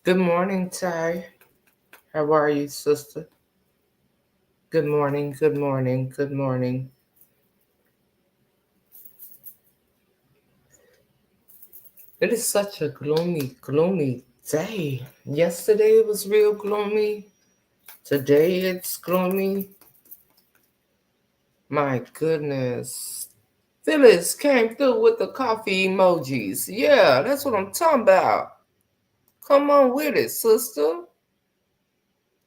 Good morning, Ty. How are you, sister? Good morning, good morning, good morning. It is such a gloomy day. Yesterday it was real gloomy. Today it's gloomy. My goodness. Phyllis came through with the coffee emojis. Yeah, that's what I'm talking about. Come on with it, sister.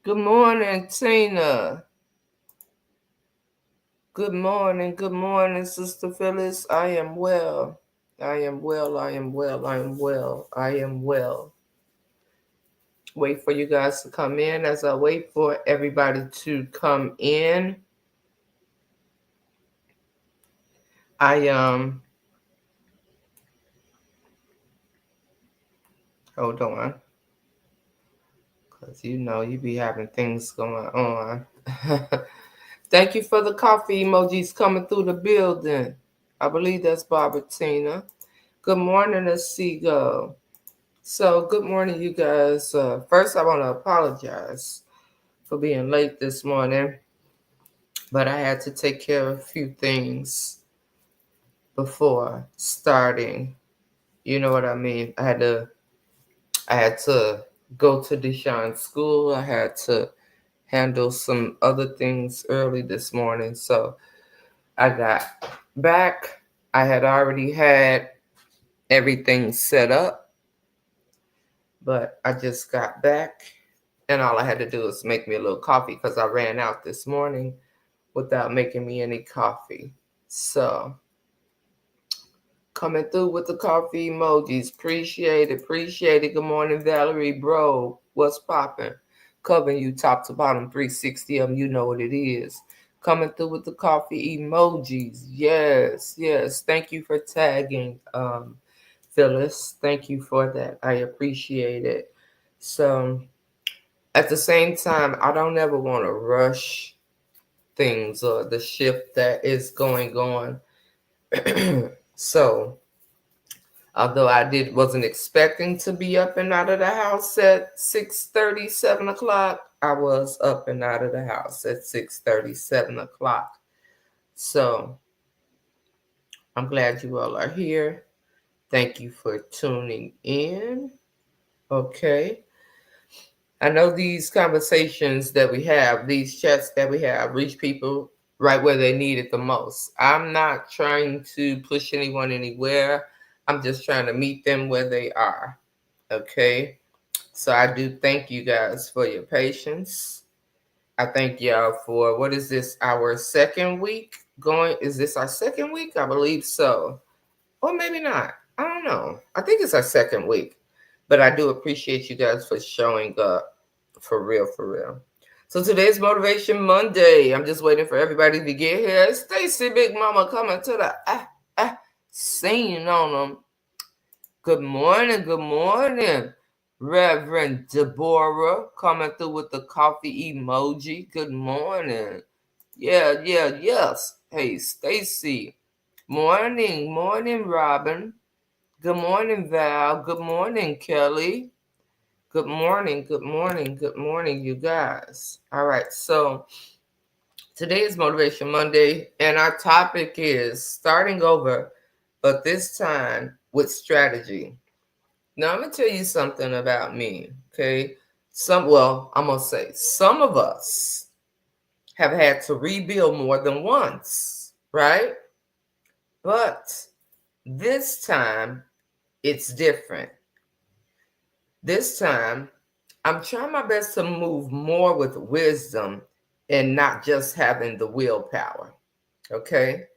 Good morning, Tina. Good morning, Sister Phyllis. I am well. I am well. I am well. I am well. I am well. Wait for you guys to come in as I wait for everybody to come in. I hold on. Cause you be having things going on. Thank you for the coffee emojis coming through the building. I believe that's Barbara Tina. Good morning, a seagull. So, good morning, you guys. First, I want to apologize for being late this morning, but I had to take care of a few things before starting. You know what I mean? I had to go to Deshaun's school. I had to handle some other things early this morning. So I got back. I had already had everything set up, but I just got back and all I had to do was make me a little coffee because I ran out this morning without making me any coffee. So coming through with the coffee emojis. Appreciate it. Appreciate it. Good morning, Valerie. Bro, what's popping? Covering you top to bottom, 360 of them. You know what it is. Coming through with the coffee emojis. Yes, yes. Thank you for tagging, Phyllis. Thank you for that. I appreciate it. So at the same time, I don't ever want to rush things or the shift that is going on. So although wasn't expecting to be up and out of the house at 6:30, 7 o'clock, I was up and out of the house at 6:30, 7 o'clock. So I'm glad you all are here. Thank you for tuning in. Okay. I know these conversations that we have, these chats that we have, reach people right where they need it the most. I'm not trying to push anyone anywhere. I'm just trying to meet them where they are. Okay. So I do thank you guys for your patience. I thank y'all for what is this, our second week going? Is this our second week? I believe so. Or maybe not. I don't know. I think it's our second week. But I do appreciate you guys for showing up for real, for real. So today's Motivation Monday. I'm just waiting for everybody to get here. Stacy Big Mama coming to the scene on them. Good morning, good morning. Reverend Deborah coming through with the coffee emoji. Good morning. Yeah, yes. Hey, Stacy. Morning, Robin. Good morning, Val. Good morning, Kelly. Good morning, you guys. All right, so today is Motivation Monday, and our topic is starting over, but this time with strategy. Now, I'm going to tell you something about me, okay? I'm going to say some of us have had to rebuild more than once, right? But this time, it's different. This time, I'm trying my best to move more with wisdom and not just having the willpower, okay?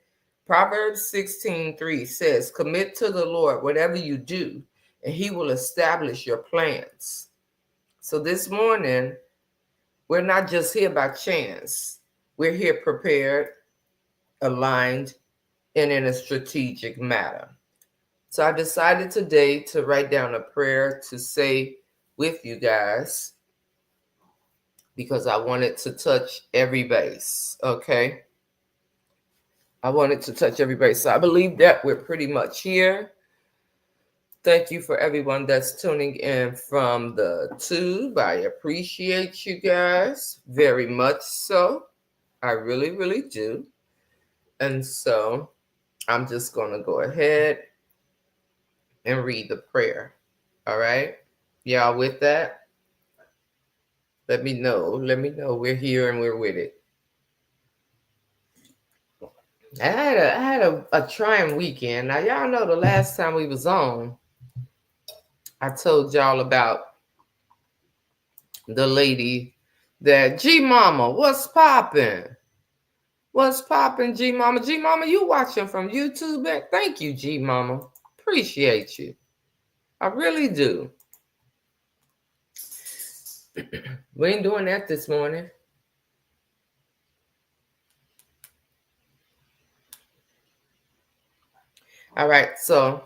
Proverbs 16:3 says, commit to the Lord whatever you do, and he will establish your plans. So this morning, we're not just here by chance. We're here prepared, aligned, and in a strategic manner. So I decided today to write down a prayer to say with you guys because I wanted to touch every base, okay? I wanted to touch every base. So I believe that we're pretty much here. Thank you for everyone that's tuning in from the tube. I appreciate you guys very much so. I really, really do. And so I'm just going to go ahead and read the prayer. All right. Y'all with that? Let me know. Let me know we're here and we're with it. I had a trying weekend. Now y'all know the last time we was on, I told y'all about the lady that G Mama, what's popping? What's popping, G Mama? G Mama, you watching from YouTube? Thank you, G Mama. Appreciate you. I really do. We ain't doing that this morning. All right, so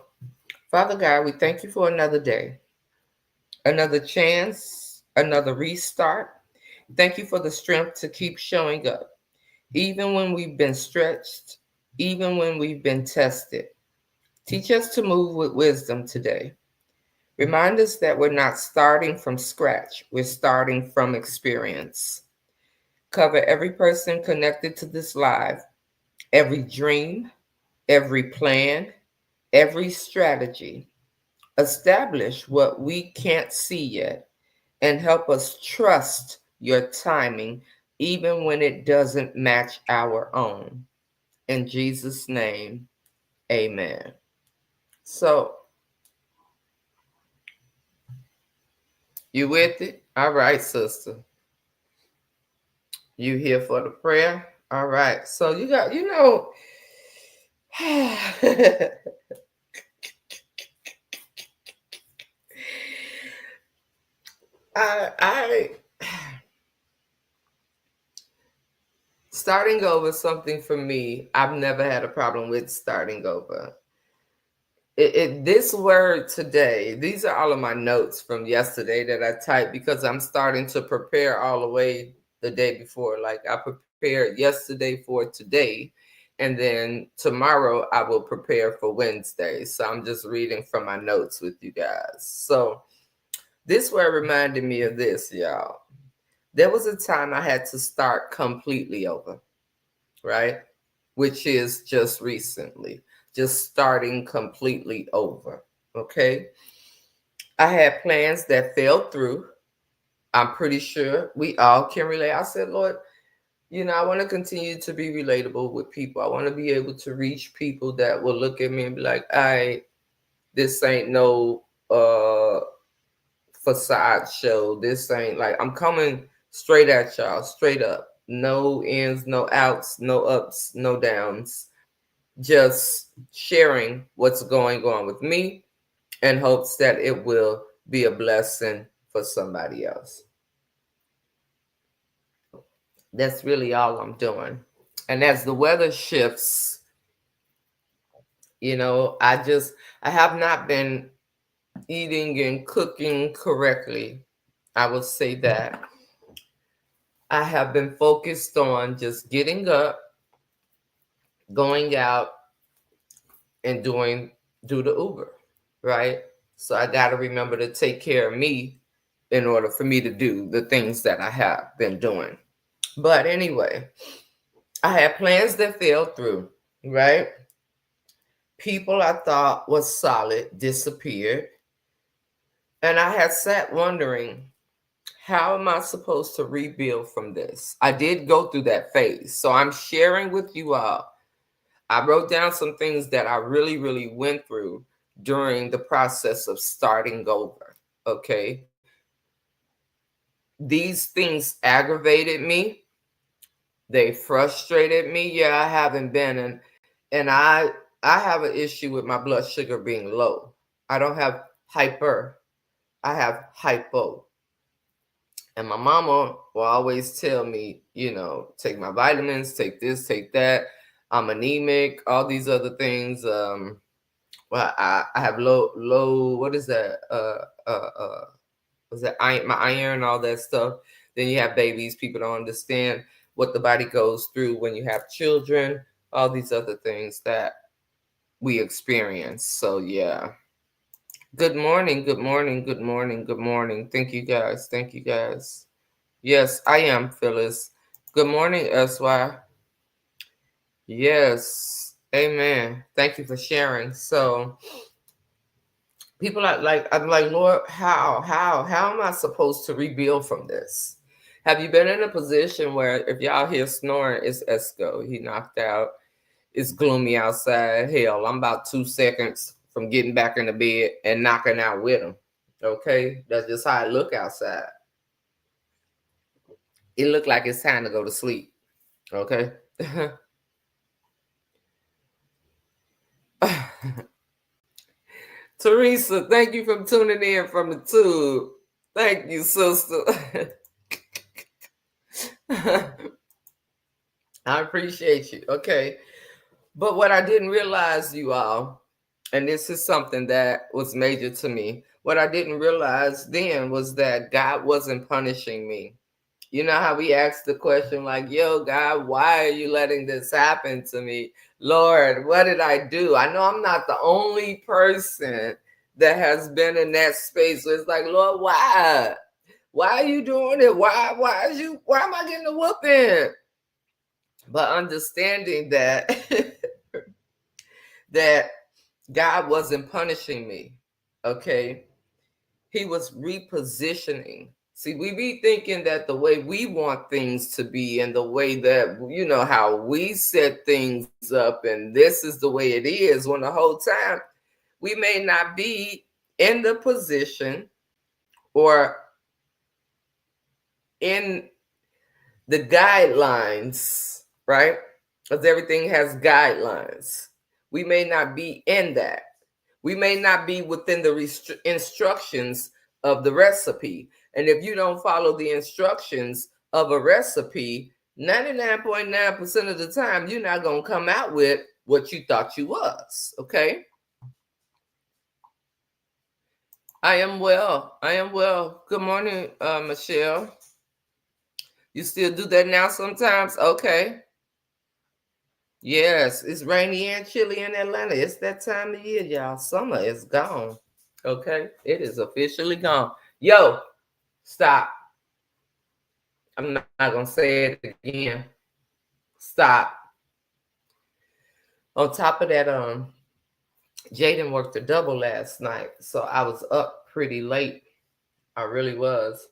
Father God, we thank you for another day, another chance, another restart. Thank you for the strength to keep showing up, even when we've been stretched, even when we've been tested. Teach us to move with wisdom today. Remind us that we're not starting from scratch, we're starting from experience. Cover every person connected to this live, every dream, every plan, every strategy. Establish what we can't see yet and help us trust your timing, even when it doesn't match our own. In Jesus' name, amen. So, you with it? All right, sister. You here for the prayer? All right. So you got, I starting over something for me. I've never had a problem with starting over. This word today, these are all of my notes from yesterday that I typed because I'm starting to prepare all the way the day before. Like I prepared yesterday for today, and then tomorrow I will prepare for Wednesday. So I'm just reading from my notes with you guys. So this word reminded me of this, y'all. There was a time I had to start completely over, right? Which is just recently, just starting completely over. Okay. I had plans that fell through. I'm pretty sure we all can relate. I said, Lord, I want to continue to be relatable with people. I want to be able to reach people that will look at me and be like, this ain't no facade show. This ain't like, I'm coming straight at y'all, straight up. No ins, no outs, no ups, no downs. Just sharing what's going on with me in hopes that it will be a blessing for somebody else. That's really all I'm doing. And as the weather shifts, I have not been eating and cooking correctly. I will say that. I have been focused on just getting up, going out, and do the Uber, right? So I got to remember to take care of me in order for me to do the things that I have been doing. But anyway, I had plans that fell through, right? People I thought was solid disappeared. And I had sat wondering, how am I supposed to rebuild from this? I did go through that phase. So I'm sharing with you all. I wrote down some things that I really, really went through during the process of starting over. Okay. These things aggravated me. They frustrated me. Yeah, I haven't been and I have an issue with my blood sugar being low. I don't have hyper. I have hypo. And my mama will always tell me, take my vitamins, take this, take that. I'm anemic, all these other things. Well, I have low, what is that? Was that my iron, all that stuff. Then you have babies. People don't understand what the body goes through when you have children, all these other things that we experience. So yeah, Good morning, good morning, good morning, good morning. Thank you guys. Thank you guys. Yes, I am Phyllis. Good morning, SY. Yes. Amen. Thank you for sharing. So people are like, I'm like, Lord, how am I supposed to rebuild from this? Have you been in a position where if y'all hear snoring, it's Esco. He knocked out. It's gloomy outside. Hell, I'm about 2 seconds from getting back in the bed and knocking out with him. Okay, that's just how I look outside. It looked like it's time to go to sleep. Okay. Teresa, thank you for tuning in from the tube. Thank you, sister. I appreciate you. Okay. But what I didn't realize, you all, and this is something that was major to me, what I didn't realize then was that God wasn't punishing me. You know how we ask the question, like, yo, God, why are you letting this happen to me? Lord, what did I do? I know I'm not the only person that has been in that space. So it's like, Lord, why? Why are you doing it? Why am I getting a whooping? But understanding that that God wasn't punishing me. Okay. He was repositioning. See, we be thinking that the way we want things to be and the way that, how we set things up and this is the way it is, when the whole time we may not be in the position or in the guidelines, right? Because everything has guidelines. We may not be in that. We may not be within the instructions of the recipe. And if you don't follow the instructions of a recipe, 99.9% of the time, you're not going to come out with what you thought you was. Okay. I am well. I am well. Good morning, Michelle. You still do that now sometimes? Okay. Yes, it's rainy and chilly in Atlanta. It's that time of year, y'all. Summer is gone. Okay, it is officially gone. Yo, stop. I'm not gonna say it again. Stop. On top of that, Jaden worked a double last night, so I was up pretty late. I really was.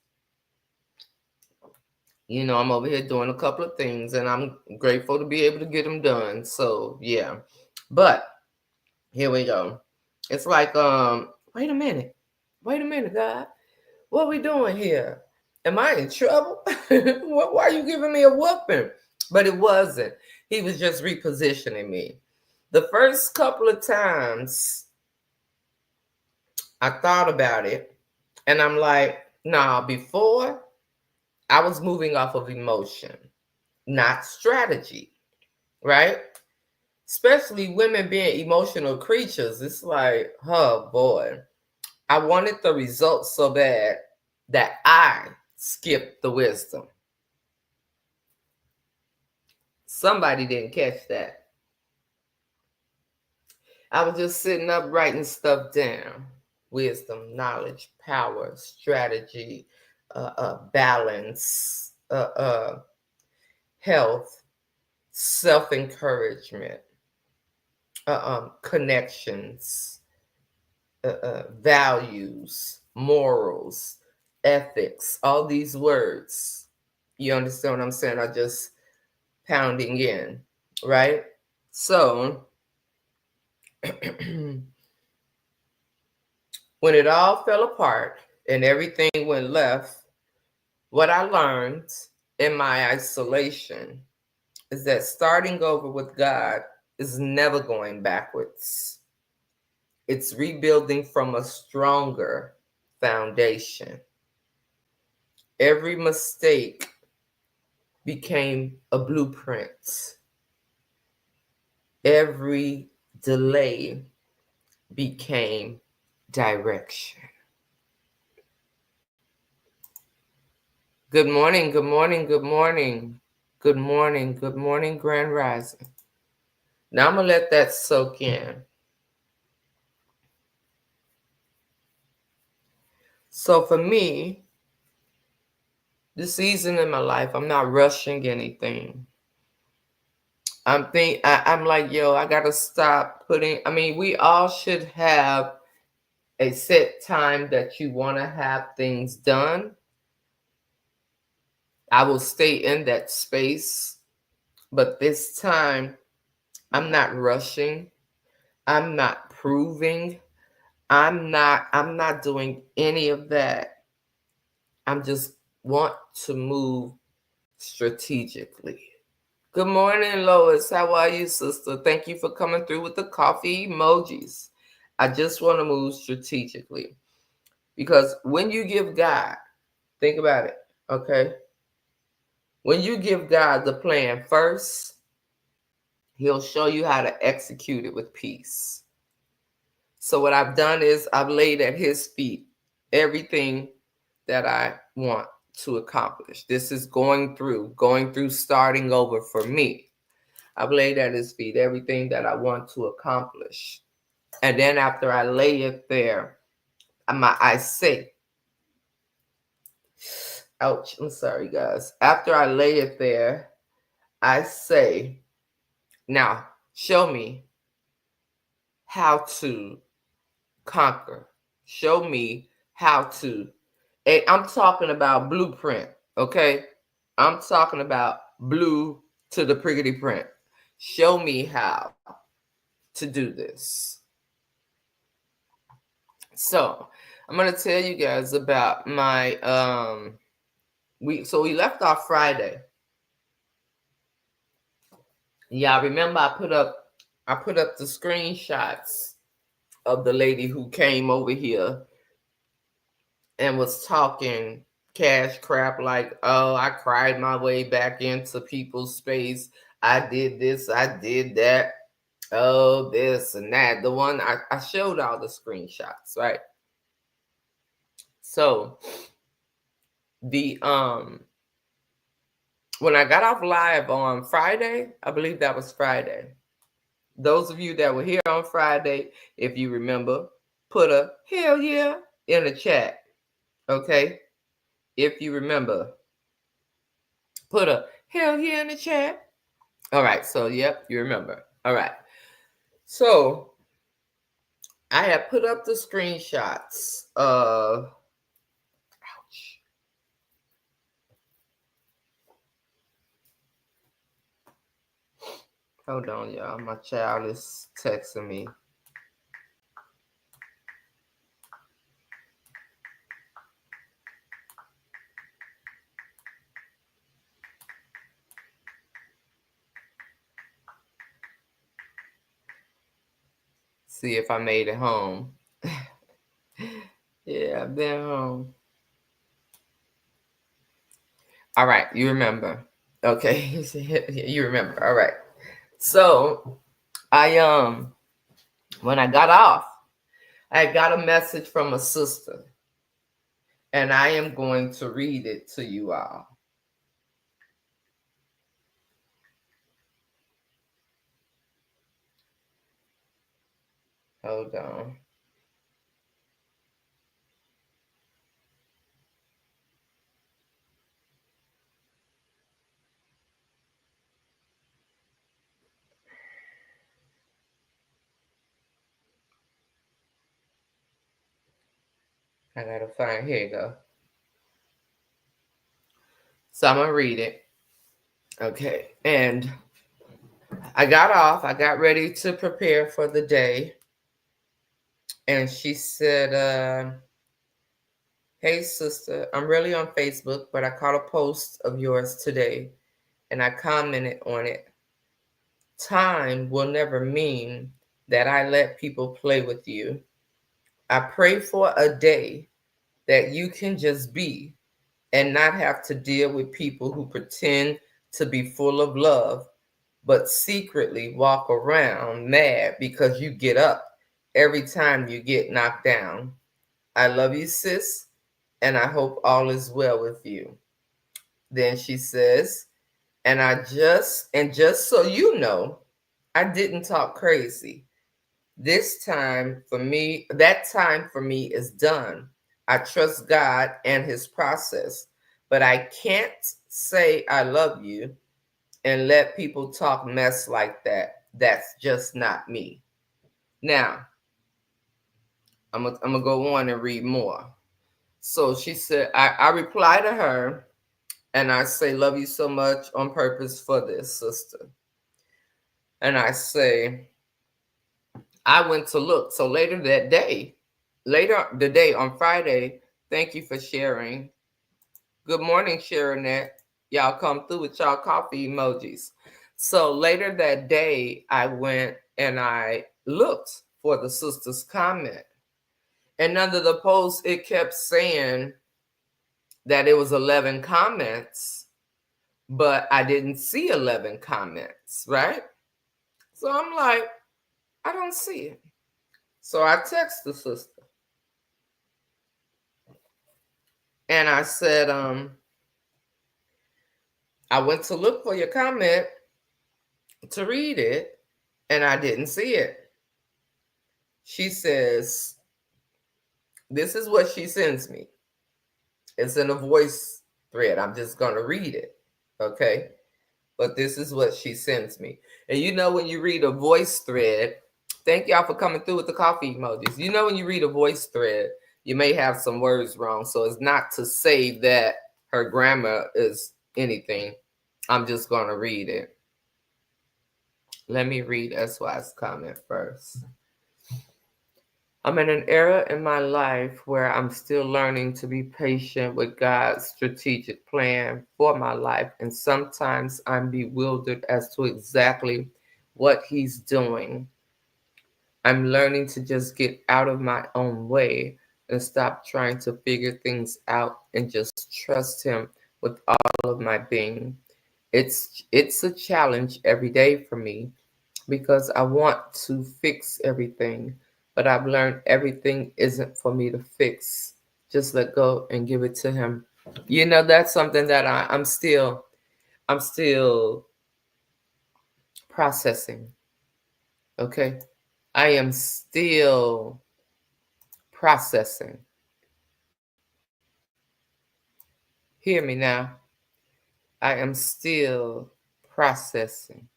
I'm over here doing a couple of things, and I'm grateful to be able to get them done. So yeah, but here we go. It's like, wait a minute, God. What are we doing here? Am I in trouble? Why are you giving me a whooping? But it wasn't. He was just repositioning me. The first couple of times I thought about it and I'm like, nah, before I was moving off of emotion, not strategy, right? Especially women being emotional creatures. It's like, oh boy. I wanted the results so bad that I skipped the wisdom. Somebody didn't catch that. I was just sitting up writing stuff down. Wisdom, knowledge, power, strategy, balance, health, self-encouragement, connections, values, morals, ethics, all these words. You understand what I'm saying? Are just pounding in, right? So when it all fell apart and everything went left, what I learned in my isolation is that starting over with God is never going backwards. It's rebuilding from a stronger foundation. Every mistake became a blueprint. Every delay became direction. Good morning, good morning, good morning. Good morning, good morning, Grand Rising. Now I'm going to let that soak in. So for me, this season in my life, I'm not rushing anything. I'm like, yo, I gotta stop putting. I mean, we all should have a set time that you want to have things done. I will stay in that space, but this time I'm not rushing. I'm not proving. I'm not doing any of that. I'm just want to move strategically. Good morning, Lois. How are you, sister? Thank you for coming through with the coffee emojis. I just want to move strategically because when you give God, think about it, okay? When you give God the plan first, He'll show you how to execute it with peace. So, what I've done is I've laid at His feet everything that I want to accomplish. This is going through, starting over for me. I've laid at His feet everything that I want to accomplish. And then after I lay it there, I say, ouch, I'm sorry, guys. After I lay it there, I say, now show me how to conquer. Show me how to. And I'm talking about blueprint, okay? I'm talking about blue to the prickety print. Show me how to do this. So I'm gonna tell you guys about my we left off Friday. Yeah, I remember I put up the screenshots of the lady who came over here and was talking cash crap like, oh, I cried my way back into people's space. I did this, I did that. Oh, this and that. The one I showed all the screenshots, right? So the when I got off live on Friday, I believe that was Friday. Those of you that were here on Friday, if you remember, put a hell yeah in the chat. Okay? If you remember, put a hell yeah in the chat. All right. So, yep, you remember. All right. So, I have put up the screenshots of. Ouch. Hold on, y'all. My child is texting me. See if I made it home. Yeah, I've been home. All right, you remember. Okay, you remember. All right. So I when I got off, I got a message from a sister, and I am going to read it to you all. Hold on. I gotta find, here you go. So I'm gonna read it. Okay. And I got off, I got ready to prepare for the day. And she said, hey sister, I'm really on Facebook, but I caught a post of yours today and I commented on it. Time will never mean that I let people play with you. I pray for a day that you can just be and not have to deal with people who pretend to be full of love, but secretly walk around mad because you get up every time you get knocked down. I love you, sis, and I hope all is well with you. Then she says, and just so you know, I didn't talk crazy. That time for me is done. I trust God and his process, but I can't say I love you and let people talk mess like that. That's just not me. Now, I'm gonna go on and read more. So she said, I reply to her and I say, love you so much on purpose for this, sister. And I say, I went to look. So later the day on Friday, thank you for sharing. Good morning, Sharonette. Y'all come through with y'all coffee emojis. So later that day, I went and I looked for the sister's comment. And under the post, it kept saying that it was 11 comments, but I didn't see 11 comments, right? So I'm like, I don't see it. So I text the sister and I said, I went to look for your comment to read it and I didn't see it. She says, this is what she sends me. It's in a voice thread. I'm just going to read it. Okay. But this is what she sends me. And you know, when you read a voice thread, thank y'all for coming through with the coffee emojis. You know, when you read a voice thread, you may have some words wrong. So it's not to say that her grammar is anything. I'm just going to read it. Let me read SY's comment first. I'm in an era in my life where I'm still learning to be patient with God's strategic plan for my life. And sometimes I'm bewildered as to exactly what he's doing. I'm learning to just get out of my own way and stop trying to figure things out and just trust him with all of my being. It's a challenge every day for me because I want to fix everything, but I've learned everything isn't for me to fix. Just let go and give it to him. You know, that's something that I'm still processing. Okay. I am still processing. Hear me now. I am still processing.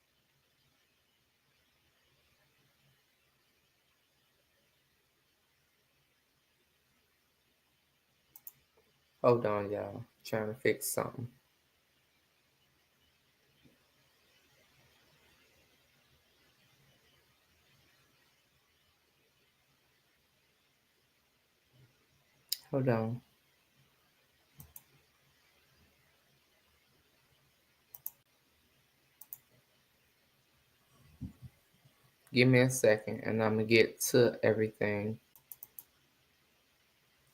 Hold on, y'all. Trying to fix something. Hold on. Give me a second and I'm going to get to everything.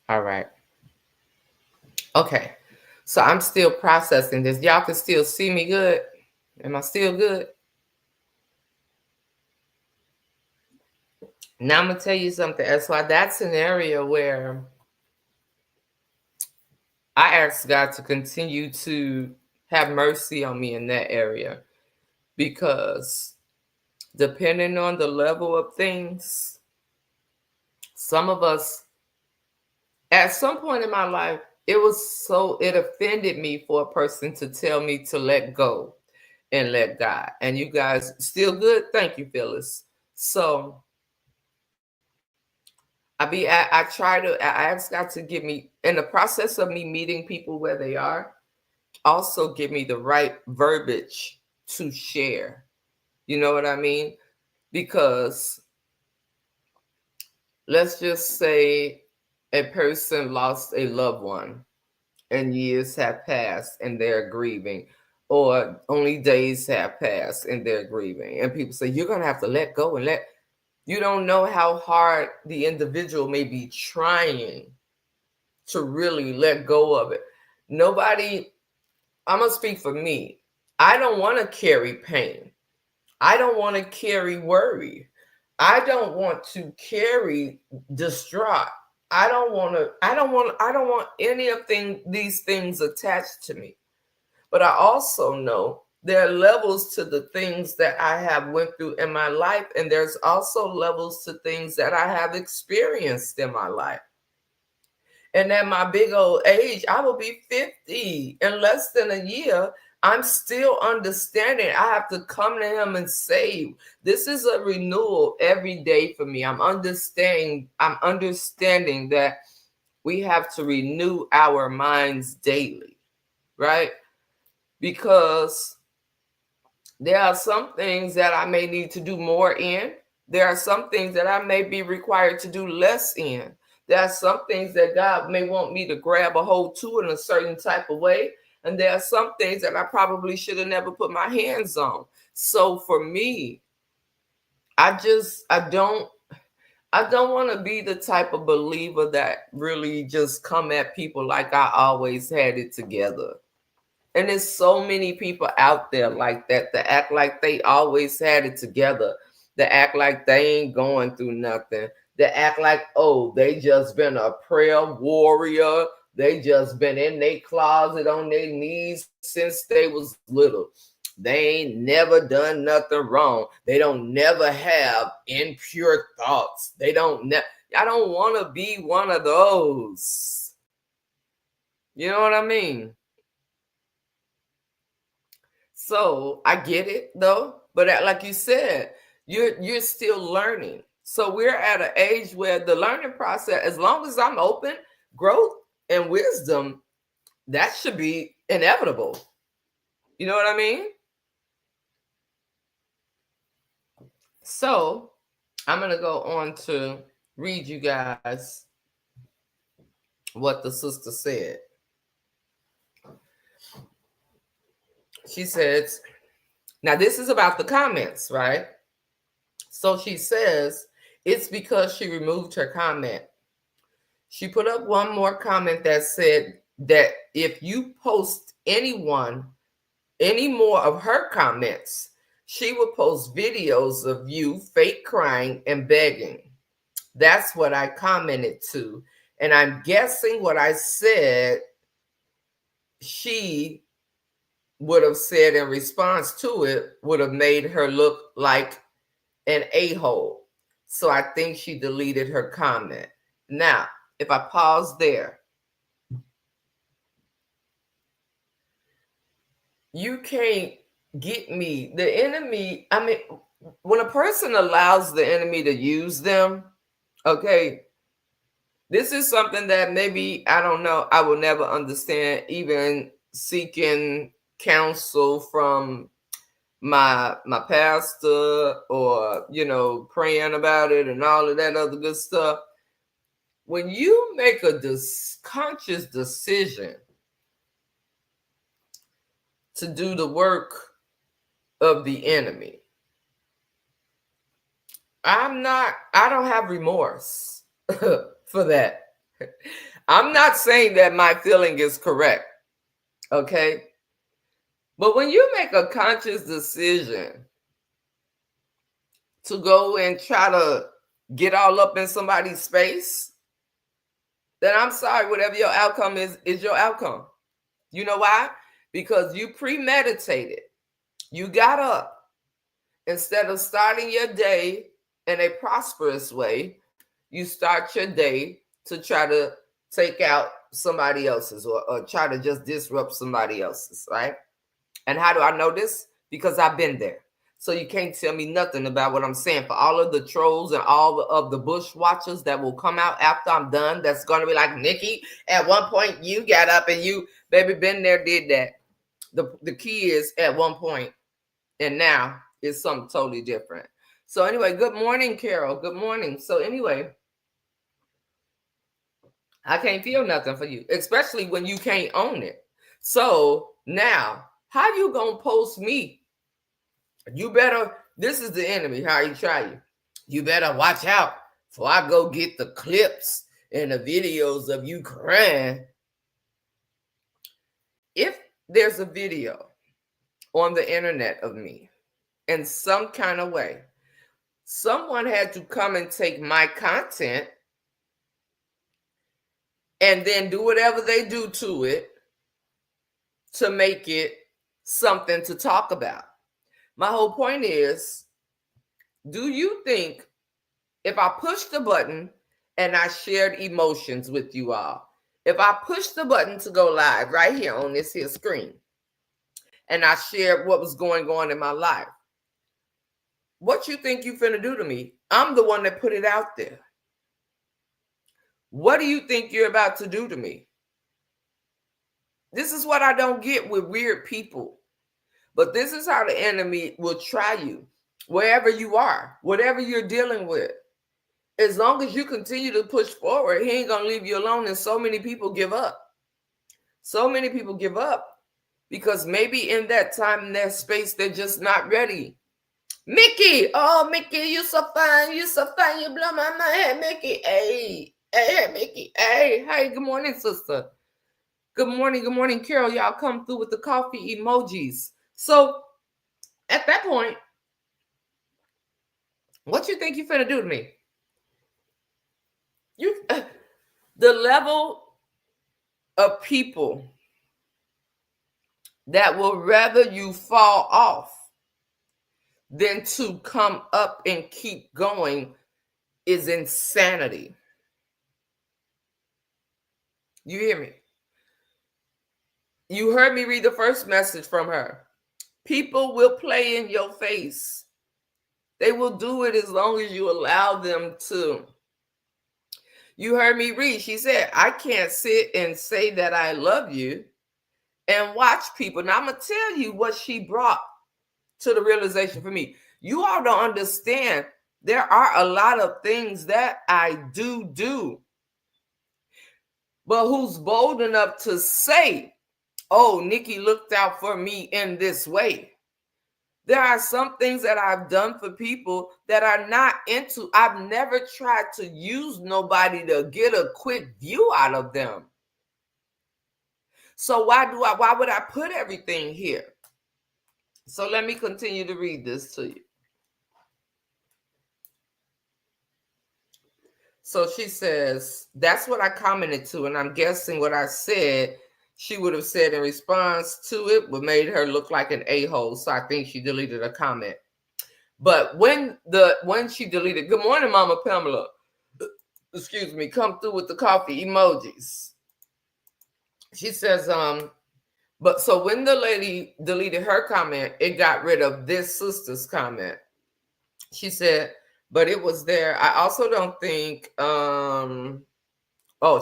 All right. Okay. So I'm still processing this. Y'all can still see me good? Am I still good? Now I'm going to tell you something. That's why that's an area where I ask God to continue to have mercy on me in that area, because depending on the level of things, some of us, at some point in my life, it offended me for a person to tell me to let go and let God. And you guys still good? Thank you, Phyllis. So I ask God to give me, in the process of me meeting people where they are, also give me the right verbiage to share. You know what I mean? Because let's just say a person lost a loved one and years have passed and they're grieving, or only days have passed and they're grieving. And people say, you're going to have to let go and let, you don't know how hard the individual may be trying to really let go of it. Nobody, I'm going to speak for me. I don't want to carry pain. I don't want to carry worry. I don't want to carry distraught. I don't want any of these things attached to me. But I also know there are levels to the things that I have went through in my life, and there's also levels to things that I have experienced in my life. And at my big old age, I will be 50 in less than a year. I'm still understanding. I have to come to him and say, this is a renewal every day for me. I'm understanding that we have to renew our minds daily, right? Because there are some things that I may need to do more in. There are some things that I may be required to do less in. There are some things that God may want me to grab a hold to in a certain type of way. And there are some things that I probably should have never put my hands on. So for me, I don't want to be the type of believer that really just come at people like I always had it together. And there's so many people out there like that act like they always had it together. They act like they ain't going through nothing. They act like, oh, they just been a prayer warrior. They just been in their closet on their knees since they was little. They ain't never done nothing wrong. They don't never have impure thoughts. I don't want to be one of those. You know what I mean? So I get it though, but like you said, you're still learning. So we're at an age where the learning process, as long as I'm open, growth and wisdom, that should be inevitable. You know what I mean? So I'm going to go on to read you guys what the sister said. She says, now this is about the comments, right? So she says, it's because she removed her comment. She put up one more comment that said that if you post any more of her comments, she will post videos of you fake crying and begging. That's what I commented to. And I'm guessing what I said, she would have said in response to it, would have made her look like an a-hole. So I think she deleted her comment. Now, if I pause there, you can't get me. The enemy, I mean, when a person allows the enemy to use them, okay, this is something that maybe, I don't know, I will never understand, even seeking counsel from my pastor, or praying about it and all of that other good stuff. When you make a conscious decision to do the work of the enemy, I don't have remorse for that. I'm not saying that my feeling is correct, okay? But when you make a conscious decision to go and try to get all up in somebody's space, then I'm sorry, whatever your outcome is your outcome. You know why? Because you premeditated. You got up. Instead of starting your day in a prosperous way, you start your day to try to take out somebody else's, or try to just disrupt somebody else's, right? And how do I know this? Because I've been there. So you can't tell me nothing about what I'm saying. For all of the trolls and all of the bush watchers that will come out after I'm done, that's going to be like, Nikki, at one point you got up and you, baby, been there, did that. The key is at one point, and now it's something totally different. So anyway, good morning, Carol. Good morning. So anyway, I can't feel nothing for you, especially when you can't own it. So now, how you gonna post me? You better, this is the enemy, how he try you. You better watch out before I go get the clips and the videos of you crying. If there's a video on the internet of me in some kind of way, someone had to come and take my content and then do whatever they do to it to make it something to talk about. My whole point is, do you think if I pushed the button and I shared emotions with you all, If I push the button to go live right here on this here screen, and I shared what was going on in my life, what you think you finna do to me? I'm the one that put it out there. What do you think you're about to do to me? This is what I don't get with weird people. But this is how the enemy will try you, wherever you are, whatever you're dealing with. As long as you continue to push forward, he ain't gonna leave you alone. And so many people give up. So many people give up because maybe in that time, in that space, they're just not ready. Mickey, oh Mickey, you so fine, you so fine, you blow my mind. Hey Mickey, hey Mickey, hey, good morning, sister. Good morning, Carol. Y'all come through with the coffee emojis. So at that point, what you think you finna do to me? The level of people that will rather you fall off than to come up and keep going is insanity. You hear me? You heard me read the first message from her. People will play in your face. They will do it as long as you allow them to. You heard me read. She said, I can't sit and say that I love you and watch people. Now I'm going to tell you what she brought to the realization for me. You all don't understand. There are a lot of things that I do. But who's bold enough to say, oh, Nikki looked out for me in this way? There are some things that I've done for people that are not into. I've never tried to use nobody to get a quick view out of them. So why would I put everything here? So let me continue to read this to you. So she says, that's what I commented to, and I'm guessing what I said, she would have said in response to it, what made her look like an a-hole. So I think she deleted a comment. But when she deleted, good morning, Mama Pamela, excuse me, come through with the coffee emojis. She says, but so when the lady deleted her comment, it got rid of this sister's comment. She said, but it was there. I also don't think,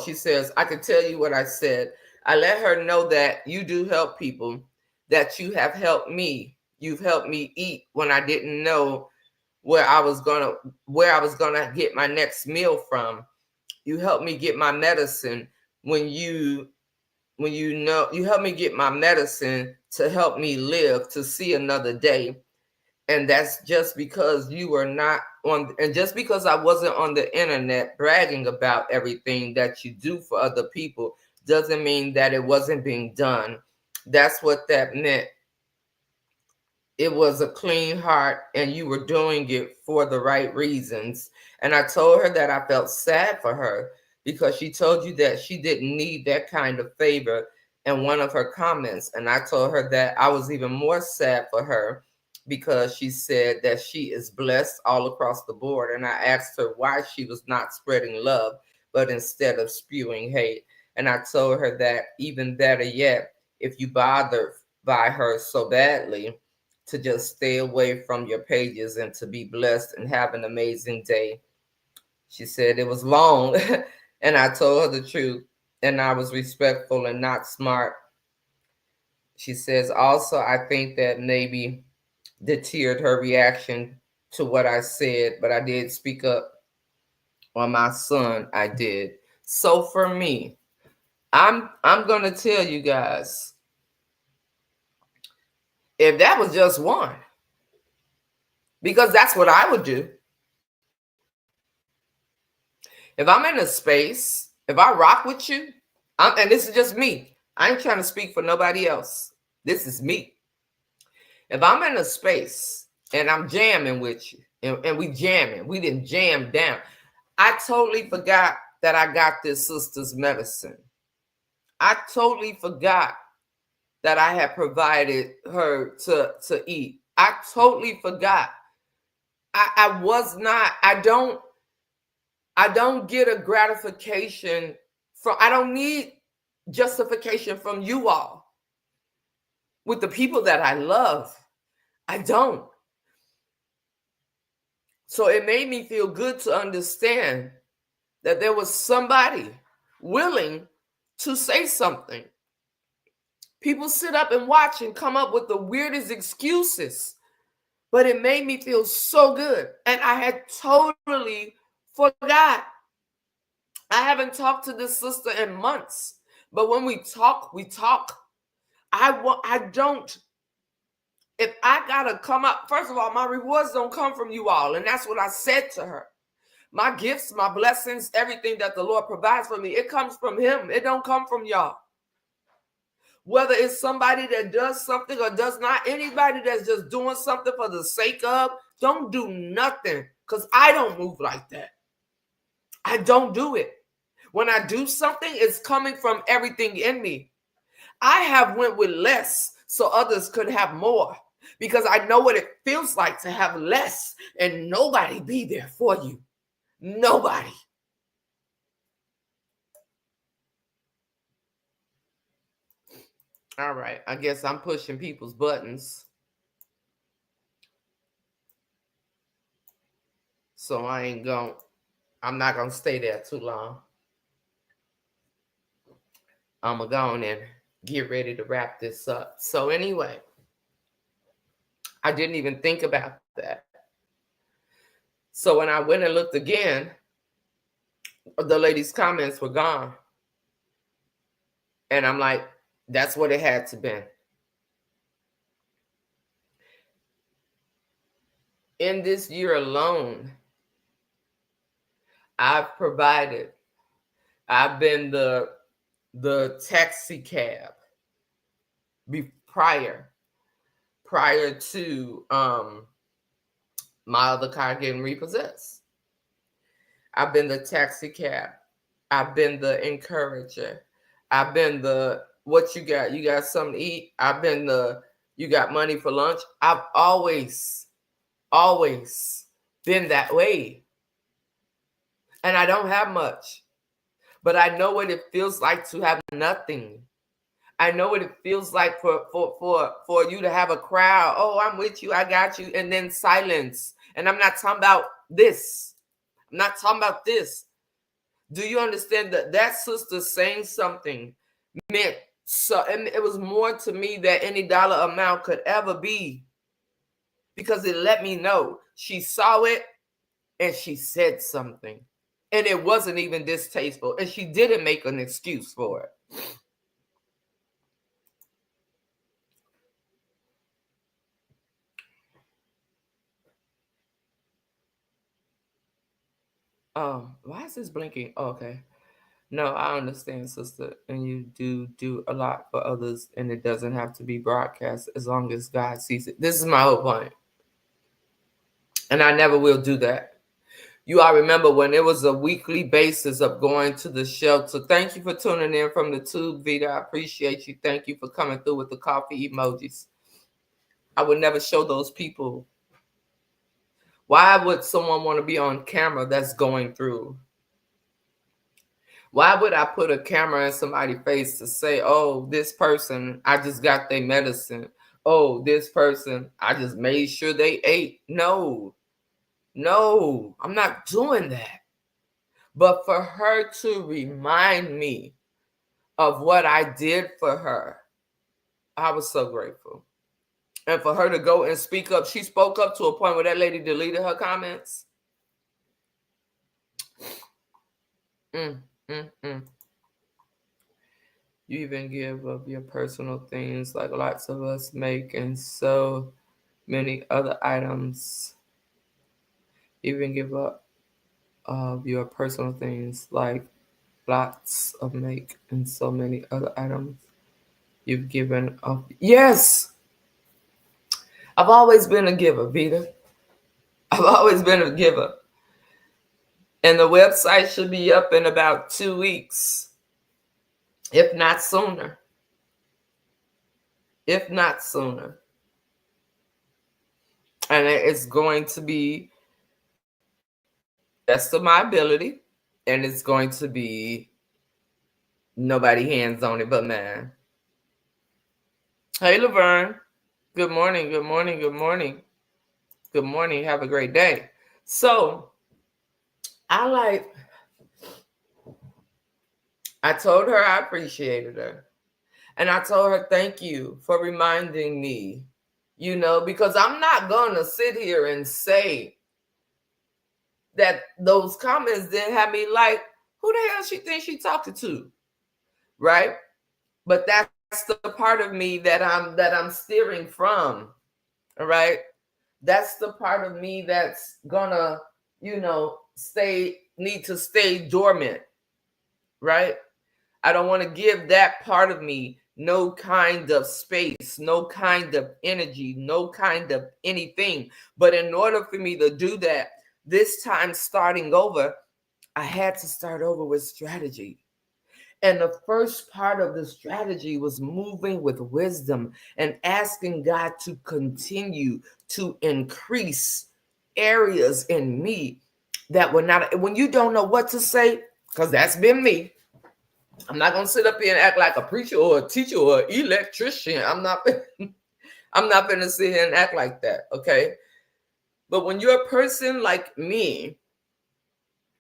she says, I can tell you what I said. I let her know that you do help people, that you have helped me. You've helped me eat when I didn't know where I was gonna get my next meal from. You helped me get my medicine when you helped me get my medicine to help me live to see another day. And that's just because you were not on, and just because I wasn't on the internet bragging about everything that you do for other people doesn't mean that it wasn't being done. That's what that meant. It was a clean heart and you were doing it for the right reasons. And I told her that I felt sad for her because she told you that she didn't need that kind of favor in one of her comments. And I told her that I was even more sad for her because she said that she is blessed all across the board. And I asked her why she was not spreading love, but instead of spewing hate. And I told her that even better yet, if you bothered by her so badly, to just stay away from your pages and to be blessed and have an amazing day. She said it was long and I told her the truth and I was respectful and not smart. She says also, I think that maybe deterred her reaction to what I said, but I did speak up on my son. I did. So for me, I'm going to tell you guys, if that was just one, because that's what I would do. If I'm in a space, if I rock with you, and this is just me, I ain't trying to speak for nobody else. This is me. If I'm in a space and I'm jamming with you, and we jamming, we didn't jam down. I totally forgot that I got this sister's medicine. I totally forgot that I had provided her to eat. I totally forgot. I don't get a gratification I don't need justification from you all with the people that I love. I don't. So it made me feel good to understand that there was somebody willing to say something. People sit up and watch and come up with the weirdest excuses, but it made me feel so good. And I had totally forgot. I haven't talked to this sister in months, but when we talk, we talk. I don't. If I gotta come up, first of all, my rewards don't come from you all, and that's what I said to her. My gifts, my blessings, everything that the Lord provides for me, it comes from Him. It don't come from y'all. Whether it's somebody that does something or does not, anybody that's just doing something for the sake of, don't do nothing, because I don't move like that. I don't do it. When I do something, it's coming from everything in me. I have went with less so others could have more, because I know what it feels like to have less and nobody be there for you. Nobody. All right, I guess I'm pushing people's buttons. So I'm not gonna stay there too long. I'm gonna go on and get ready to wrap this up. So anyway, I didn't even think about that. So when I went and looked again, the lady's comments were gone. And I'm like, that's what it had to be. In this year alone, I've been the taxi cab prior to my other car getting repossessed. I've been the taxi cab. I've been the encourager. I've been the, what you got? You got something to eat? I've been the, you got money for lunch? I've always been that way. And I don't have much, but I know what it feels like to have nothing. I know what it feels like for you to have a crowd. Oh, I'm with you. I got you. And then silence. And I'm not talking about this. I'm not talking about this. Do you understand that that sister saying something meant so, and it was more to me than any dollar amount could ever be, because it let me know she saw it and she said something, and it wasn't even distasteful, and she didn't make an excuse for it. Why is this blinking? Oh, okay. No, I understand, sister, and you do a lot for others, and it doesn't have to be broadcast as long as God sees it. This is my whole point, and I never will do that. You all remember when it was a weekly basis of going to the shelter. Thank you for tuning in from the tube, Vita. I appreciate you. Thank you for coming through with the coffee emojis. I would never show those people. Why would someone want to be on camera that's going through? Why would I put a camera in somebody's face to say, oh, this person, I just got their medicine. Oh, this person, I just made sure they ate. No, I'm not doing that. But for her to remind me of what I did for her, I was so grateful. And for her to go and speak up, she spoke up to a point where that lady deleted her comments. You even give up your personal things like lots of us make, and so many other items. Even give up of your personal things like lots of make and so many other items you've given up. Yes, I've always been a giver, Vita. I've always been a giver. And the website should be up in about 2 weeks, if not sooner. If not sooner. And it's going to be best of my ability, and it's going to be Nobody hands on it but mine. Hey, Laverne. Good morning. Good morning. Good morning. Good morning. Have a great day. So I told her I appreciated her. And I told her, thank you for reminding me, because I'm not going to sit here and say that those comments didn't have me like, who the hell she thinks she talking to? Right? But that's the part of me that I'm steering from. All right. That's the part of me that's gonna, need to stay dormant. Right. I don't want to give that part of me no kind of space, no kind of energy, no kind of anything. But in order for me to do that, this time starting over, I had to start over with strategy. And the first part of the strategy was moving with wisdom and asking God to continue to increase areas in me that were not, when you don't know what to say, because that's been me. I'm not gonna sit up here and act like a preacher or a teacher or an electrician. I'm not gonna sit here and act like that, okay? But when you're a person like me,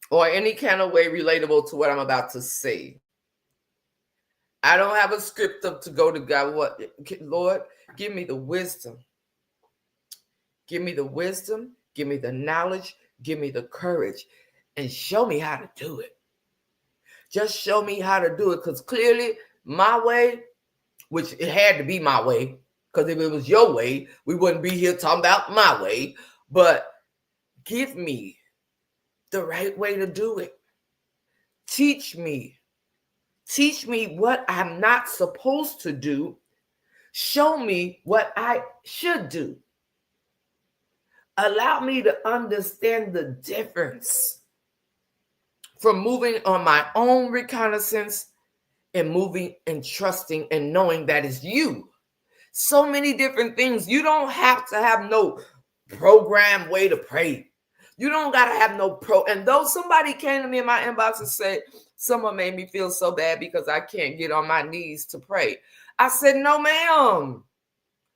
or any kind of way relatable to what I'm about to say, I don't have a script up to go to God. What, Lord, give me the wisdom. Give me the wisdom. Give me the knowledge. Give me the courage, and show me how to do it. Just show me how to do it, because clearly my way, which it had to be my way, because if it was your way, we wouldn't be here talking about my way. But give me the right way to do it. Teach me. Teach me what I'm not supposed to do. Show me what I should do. Allow me to understand the difference from moving on my own reconnaissance and moving and trusting and knowing that it's you. So many different things. You don't have to have no programmed way to pray. You don't got to have no And though somebody came to me in my inbox and said, someone made me feel so bad because I can't get on my knees to pray. I said, no, ma'am.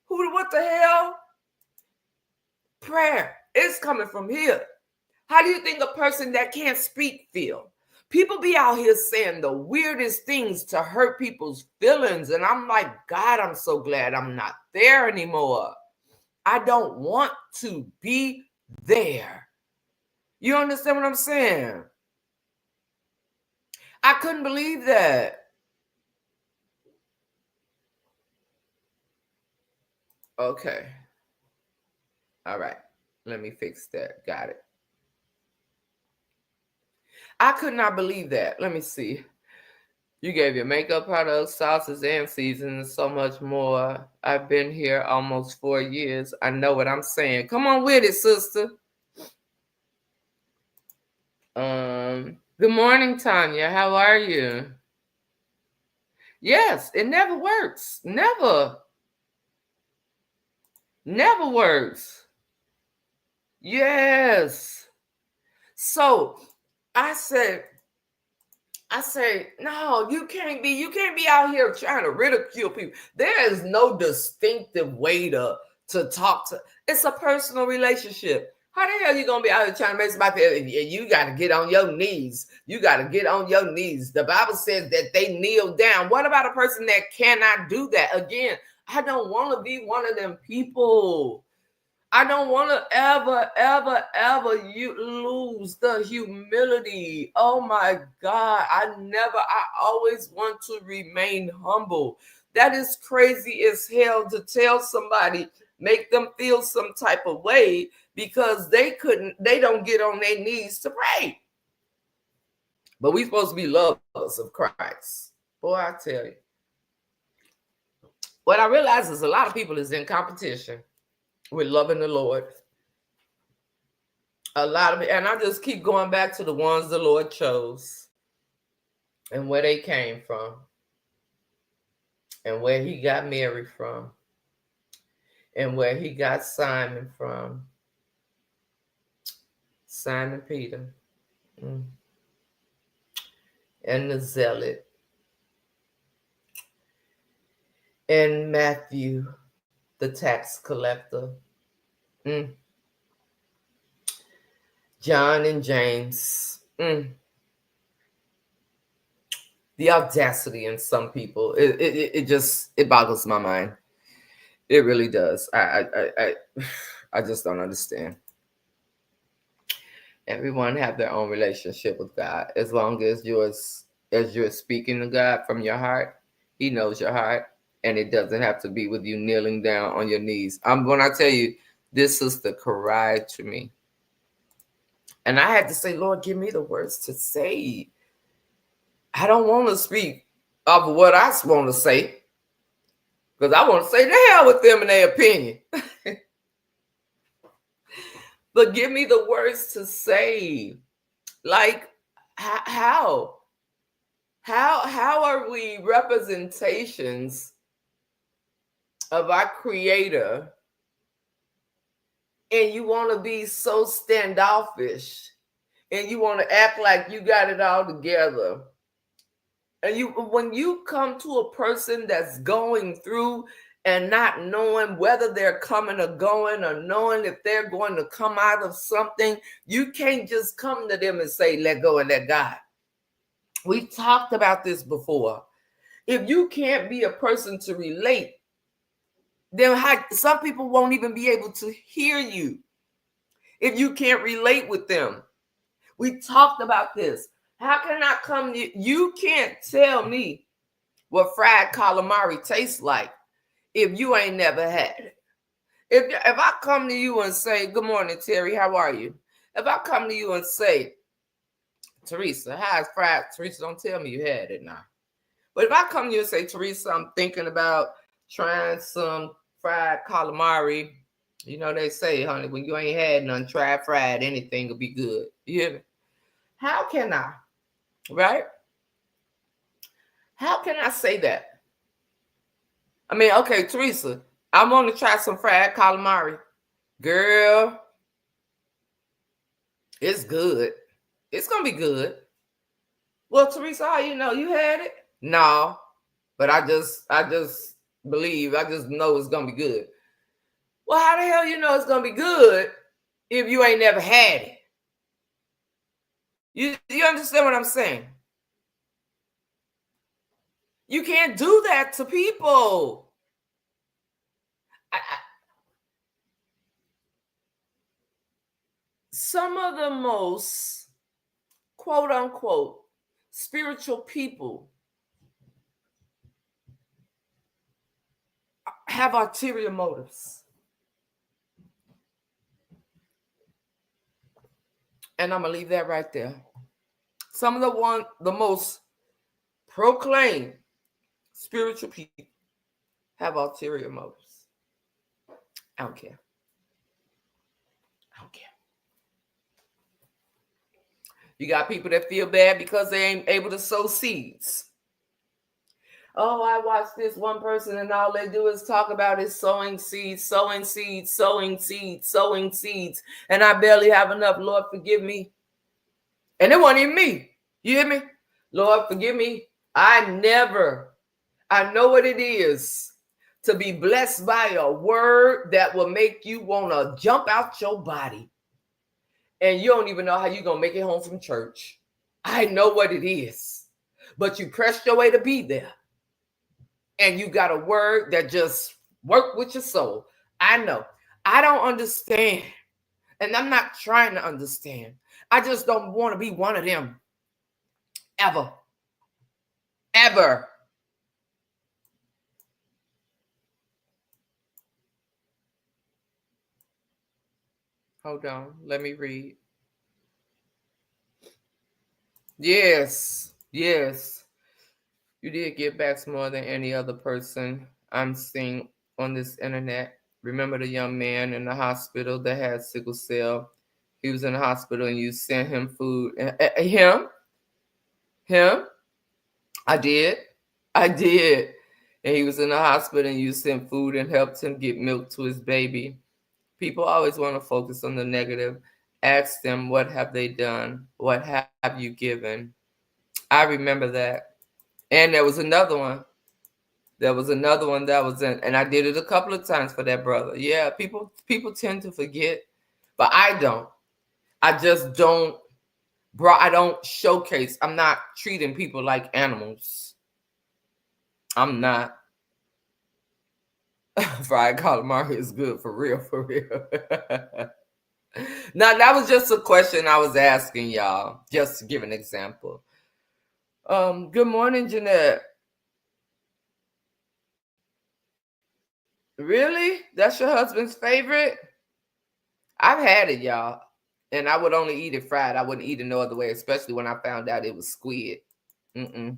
What the hell? Prayer is coming from here. How do you think a person that can't speak feel? People be out here saying the weirdest things to hurt people's feelings. And I'm like, God, I'm so glad I'm not there anymore. I don't want to be there. You understand what I'm saying? I couldn't believe that. Okay. All right. Let me fix that. Got it. I could not believe that. Let me see. You gave your makeup products, sauces, and seasonings, so much more. I've been here almost 4 years. I know what I'm saying. Come on with it, sister. Good morning, Tanya. How are you? Yes, it never works. Never. Never works. Yes. So I say, no, you can't be out here trying to ridicule people. There is no distinctive way to talk to. It's a personal relationship. How the hell you gonna be out here trying to make somebody feel? You got to get on your knees. You got to get on your knees. The Bible says that they kneel down. What about a person that cannot do that? Again, I don't want to be one of them people. I don't want to ever you lose the humility. Oh my God. I always want to remain humble. That is crazy as hell to tell somebody, make them feel some type of way because they don't get on their knees to pray. But we supposed to be lovers of Christ. Boy, I tell you. What I realize is a lot of people is in competition with loving the Lord. A lot of it, and I just keep going back to the ones the Lord chose and where they came from and where he got Mary from and where he got Simon from. Simon Peter and the zealot And Matthew, the tax collector. John and James. The audacity in some people, it just, it boggles my mind. It really does. I just don't understand. Everyone have their own relationship with God. As long as you're speaking to God from your heart, He knows your heart, and it doesn't have to be with you kneeling down on your knees. When I tell you, this sister cried to me, and I had to say, Lord, give me the words to say. I don't want to speak of what I want to say, because I want to say the hell with them and their opinion. But give me the words to say. Like, how are we representations of our Creator, and you want to be so standoffish, and you want to act like you got it all together? And when you come to a person that's going through and not knowing whether they're coming or going, or knowing if they're going to come out of something, you can't just come to them and say, let go and let God. We talked about this before. If you can't be a person to relate, then some people won't even be able to hear you if you can't relate with them. We talked about this. How can I come to you? You can't tell me what fried calamari tastes like if you ain't never had it. If I come to you and say, good morning, Terry, how are you? If I come to you and say, Teresa, how's fried? Teresa, don't tell me you had it now. But if I come to you and say, Teresa, I'm thinking about trying some fried calamari, you know, they say, honey, when you ain't had none, try fried, anything will be good. You hear me? How can I, right? How can I say that? I mean, okay, Teresa, I'm going to try some fried calamari. Girl, it's good. It's going to be good. Well, Teresa, how you know you had it? No, but I just believe, I just know it's going to be good. Well, how the hell you know it's going to be good if you ain't never had it? You understand what I'm saying? You can't do that to people. Some of the most, quote unquote, spiritual people have ulterior motives. And I'm going to leave that right there. Some of the most proclaimed spiritual people have ulterior motives. I don't care. I don't care. You got people that feel bad because they ain't able to sow seeds. Oh, I watched this one person and all they do is talk about is sowing seeds, sowing seeds, sowing seeds, sowing seeds. And I barely have enough. Lord, forgive me. And it wasn't even me. You hear me? Lord, forgive me. I know what it is to be blessed by a word that will make you want to jump out your body. And you don't even know how you're going to make it home from church. I know what it is. But you pressed your way to be there. And you got a word that just worked with your soul. I know. I don't understand. And I'm not trying to understand. I just don't want to be one of them. Ever. Ever. Hold on. Let me read. Yes. Yes. You did give back more than any other person I'm seeing on this internet. Remember the young man in the hospital that had sickle cell? He was in the hospital and you sent him food. Him? I did. And he was in the hospital and you sent food and helped him get milk to his baby. People always want to focus on the negative. Ask them, what have they done? What have you given? I remember that. And there was another one There was another one that was in, and I did it a couple of times for that brother. Yeah, people tend to forget, but I don't. I just don't, bro. I don't showcase. I'm not treating people like animals. I'm not. Fried calamari is good for real, for real. Now, that was just a question I was asking y'all, just to give an example. Good morning, Jeanette. Really? That's your husband's favorite? I've had it, y'all. And I would only eat it fried. I wouldn't eat it no other way, especially when I found out it was squid. I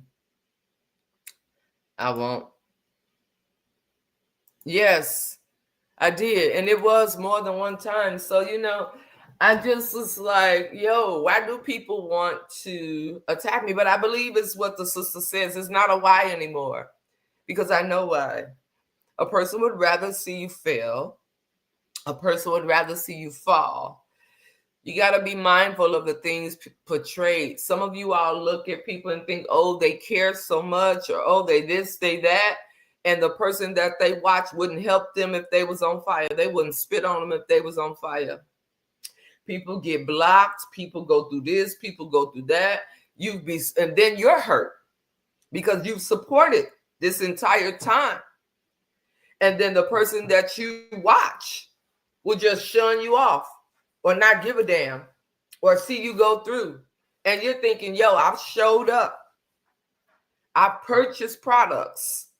won't. Yes, I did. And it was more than one time. So, I just was like, yo, why do people want to attack me? But I believe it's what the sister says. It's not a why anymore. Because I know why. A person would rather see you fail. A person would rather see you fall. You got to be mindful of the things portrayed. Some of you all look at people and think, oh, they care so much, or oh, they this, they that. And the person that they watch wouldn't help them if they was on fire. They wouldn't spit on them if they was on fire. People get blocked. People go through this. People go through that. And then you're hurt because you've supported this entire time. And then the person that you watch will just shun you off or not give a damn or see you go through. And you're thinking, yo, I've showed up. I purchased products.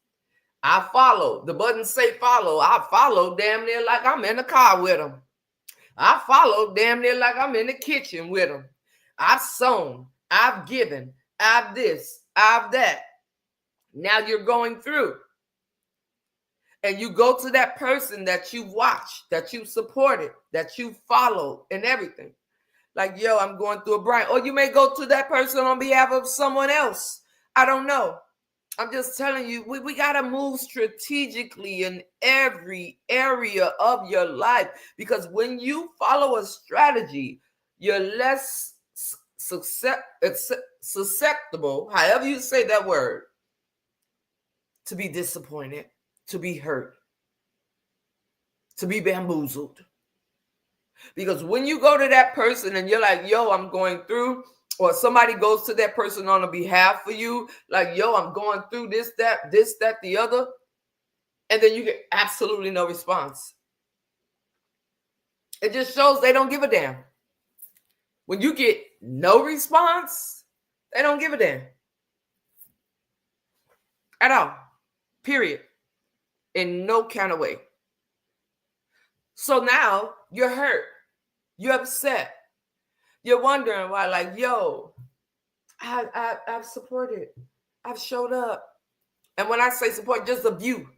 I follow. The buttons say follow. I follow damn near like I'm in the car with them. I follow damn near like I'm in the kitchen with them. I've sown. I've given. I've this. I've that. Now you're going through. And you go to that person that you watched, that you supported, that you followed and everything. Like, yo, I'm going through a grind. Or you may go to that person on behalf of someone else. I don't know. I'm just telling you, we got to move strategically in every area of your life. Because when you follow a strategy, you're less susceptible, however you say that word, to be disappointed, to be hurt, to be bamboozled. Because when you go to that person and you're like, yo, I'm going through, or somebody goes to that person on a behalf of you, like, yo, I'm going through this, that, the other, and then you get absolutely no response. It just shows they don't give a damn. When you get no response, they don't give a damn. At all. Period. In no kind of way. So now you're hurt. You're upset. You're wondering why, like, yo, I've supported. I've showed up. And when I say support, just a view.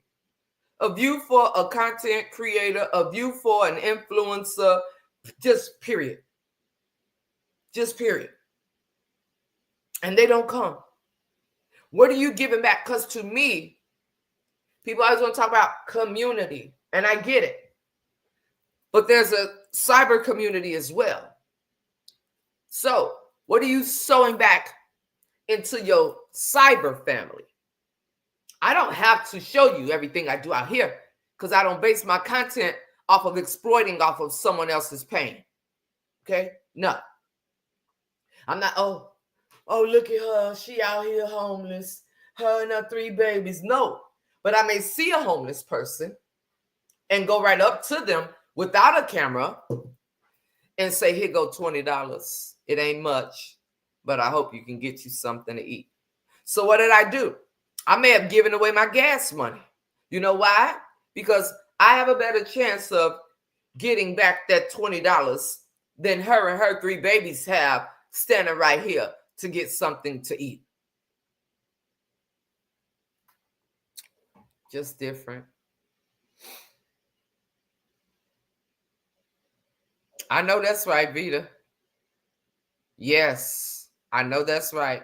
A view for a content creator, a view for an influencer, just period. Just period. And they don't come. What are you giving back? Because to me, people always want to talk about community. And I get it. But there's a cyber community as well. So what are you sowing back into your cyber family? I don't have to show you everything I do out here because I don't base my content off of exploiting off of someone else's pain. Okay? No. I'm not, oh, look at her. She out here homeless. Her and her 3 babies. No. But I may see a homeless person and go right up to them without a camera and say, here go $20. It ain't much, but I hope you can get you something to eat. So what did I do? I may have given away my gas money. You know why? Because I have a better chance of getting back that $20 than her and her 3 babies have standing right here to get something to eat. Just different. I know that's right, Vita. Yes, I know that's right.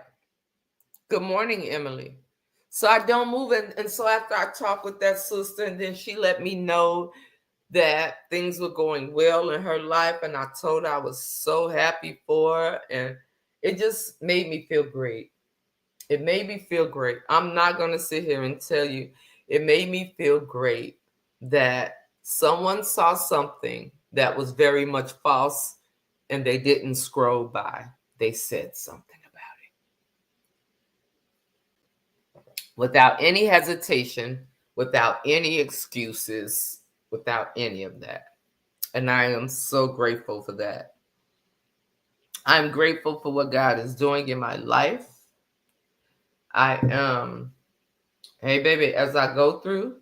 Good morning, Emily. So I don't move. And so after I talked with that sister, and then she let me know that things were going well in her life. And I told her I was so happy for her. And it just made me feel great. It made me feel great. I'm not going to sit here and tell you It made me feel great that someone saw something that was very much false and they didn't scroll by. They said something about it without any hesitation, without any excuses, without any of that. And I am so grateful for that. I'm grateful for what God is doing in my life. I am, hey baby, as I go through,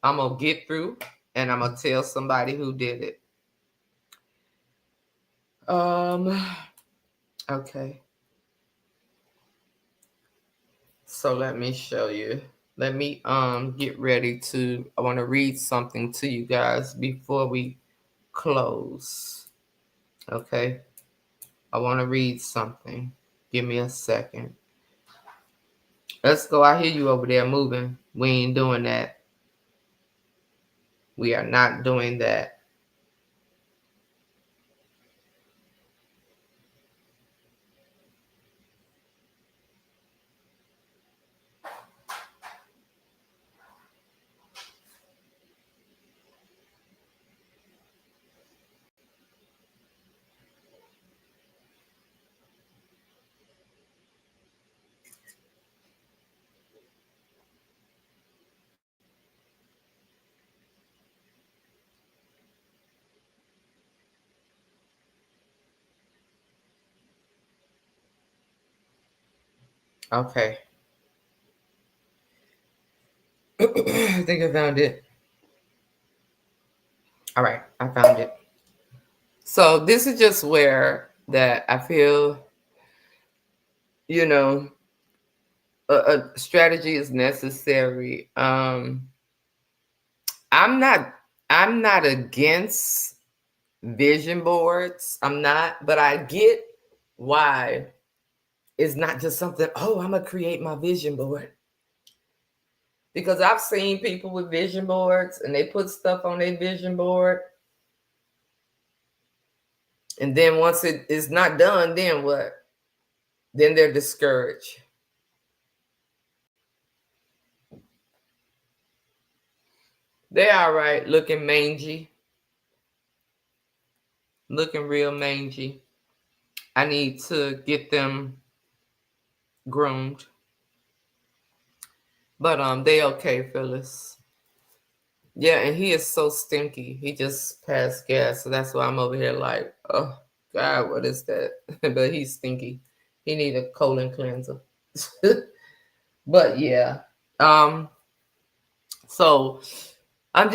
I'm going to get through and I'm going to tell somebody who did it. Okay. So let me show you. Let me get ready to, I want to read something to you guys before we close. Okay. I want to read something. Give me a second. Let's go. I hear you over there moving. We ain't doing that. We are not doing that. Okay. I think I found it. All right. I found it. So this is just where that I feel, you know, a strategy is necessary. I'm not I'm not against vision boards. I'm not, but I get why it's not just something, oh, I'm gonna create my vision board. Because I've seen people with vision boards and they put stuff on their vision board. And then once it is not done, then what? Then they're discouraged. They all right, looking mangy. Looking real mangy. I need to get them groomed. But they okay, Phyllis. Yeah, and he is so stinky. He just passed gas, so that's why I'm over here like, oh God, what is that? But he's stinky. He need a colon cleanser. But yeah. So I'm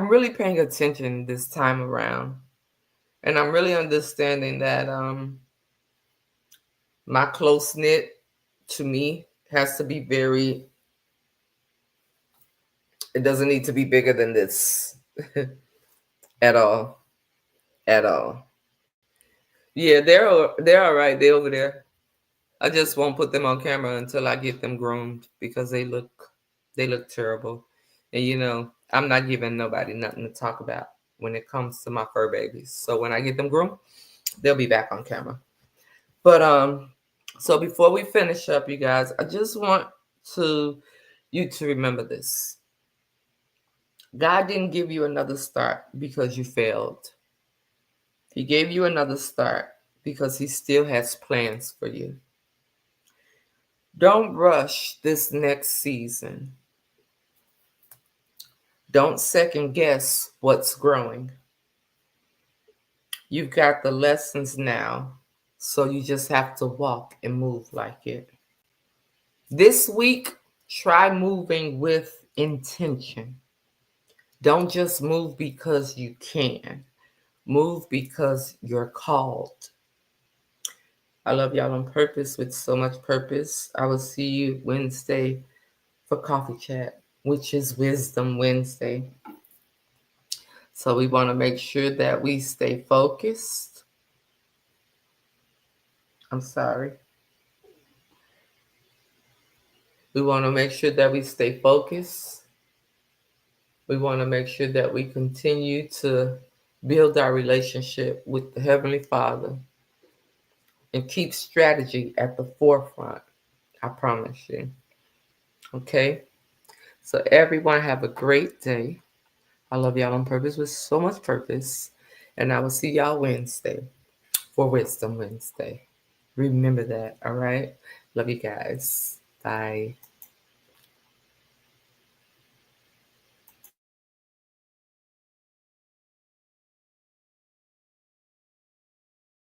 really paying attention this time around. And I'm really understanding that my close knit to me has to be very, it doesn't need to be bigger than this at all. At all. Yeah, they're all right. They're over there. I just won't put them on camera until I get them groomed because they look terrible. And I'm not giving nobody nothing to talk about when it comes to my fur babies. So when I get them groomed, they'll be back on camera. But so before we finish up, you guys, I just want you to remember this. God didn't give you another start because you failed. He gave you another start because he still has plans for you. Don't rush this next season. Don't second guess what's growing. You've got the lessons now, so you just have to walk and move like it. This week, try moving with intention. Don't just move because you can. Move because you're called. I love y'all on purpose with so much purpose. I will see you Wednesday for Coffee Chat, which is Wisdom Wednesday. So we want to make sure that we stay focused. I'm sorry. We want to make sure that we stay focused. We want to make sure that we continue to build our relationship with the Heavenly Father and keep strategy at the forefront. I promise you. Okay. So everyone have a great day. I love y'all on purpose with so much purpose. And I will see y'all Wednesday for Wisdom Wednesday. Remember that. All right. Love you guys. Bye.